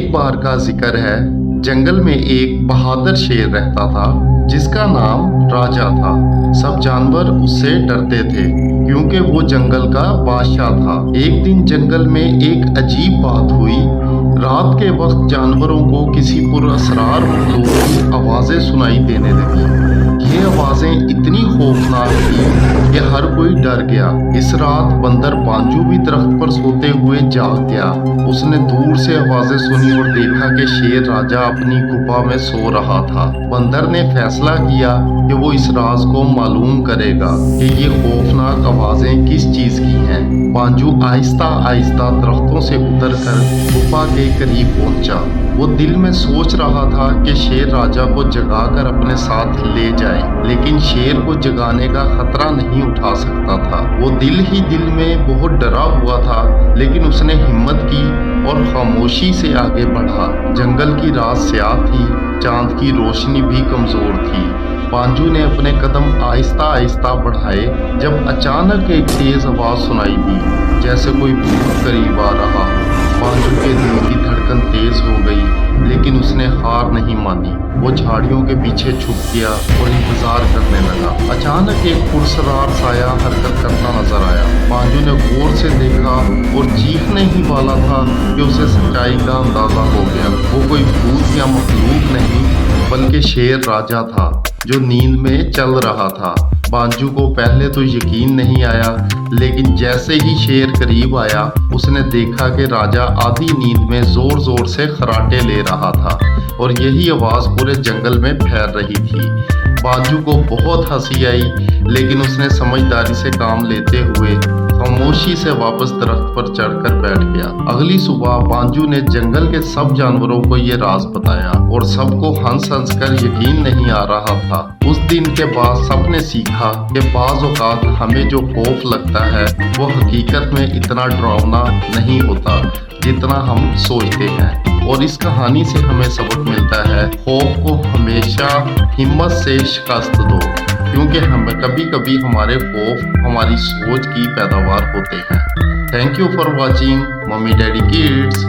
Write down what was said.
एक बार का जिक्र है, जंगल में एक बहादुर शेर रहता था जिसका नाम राजा था। सब जानवर उससे डरते थे क्योंकि वो जंगल का बादशाह था। एक दिन जंगल में एक अजीब बात हुई। रात के वक्त जानवरों को किसी पुरअसरार मखलूक की आवाजें सुनाई देने लगी। ये आवाजें इतनी खौफनाक थी कि हर कोई डर गया। इस रात बंदर पांजू भी दरख्त पर सोते हुए जाग गया। उसने दूर से आवाजें सुनी और देखा कि शेर राजा अपनी गुफा में सो रहा था। बंदर ने फैसला किया कि वो इस राज को मालूम करेगा कि ये खौफनाक आवाजें किस चीज की हैं। पांजू आहिस्ता आहिस्ता दरख्तों से उतरकर गुफा के करीब पहुंचा। वो दिल में सोच रहा था कि शेर राजा को जगाकर अपने साथ ले जाए, लेकिन शेर को जगाने का खतरा नहीं उठा सकता था। वो दिल ही दिल में बहुत डरा हुआ था, लेकिन उसने हिम्मत की और खामोशी से आगे बढ़ा। जंगल की रात स्याह थी, चांद की रोशनी भी कमजोर थी। पांजू ने अपने कदम आहिस्ता आहिस्ता बढ़ाए जब अचानक एक तेज आवाज सुनाई दी, जैसे कोई भूत करीब आ रहा हो। पांजू के दिल की धड़कन तेज हो गई, लेकिन उसने हार नहीं मानी। वो झाड़ियों के पीछे छुप गया और इंतजार करने लगा। अचानक एक पुरस्कार साया हरकत करता नजर आया। पांजू ने गौर से देखा और चीखने ही वाला था कि उसे सच्चाई का अंदाजा हो गया। वो कोई भूत या मखलूक नहीं, बल्कि शेर राजा था जो नींद में चल रहा था। पांजू को पहले तो यकीन नहीं आया, लेकिन जैसे ही शेर करीब आया, उसने देखा कि राजा आधी नींद में जोर जोर से खर्राटे ले रहा था और यही आवाज पूरे जंगल में फैल रही थी। पांजू को बहुत हंसी आई, लेकिन उसने समझदारी से काम लेते हुए खामोशी से वापस दरख्त पर चढ़कर बैठ गया। अगली सुबह पांजू ने जंगल के सब जानवरों को ये राज बताया और सबको हंस हंस कर यकीन नहीं आ रहा था। उस दिन के बाद सबने सीखा कि बाज़ औक़ात हमें जो खौफ लगता है वो हकीकत में इतना डरावना नहीं होता जितना हम सोचते हैं। और इस कहानी से हमें सबक मिलता है, खौफ को हमेशा हिम्मत से शिकस्त दो, क्योंकि हमें कभी कभी हमारे खौफ हमारी सोच की पैदावार होते हैं। Thank you for watching mummy daddy kids.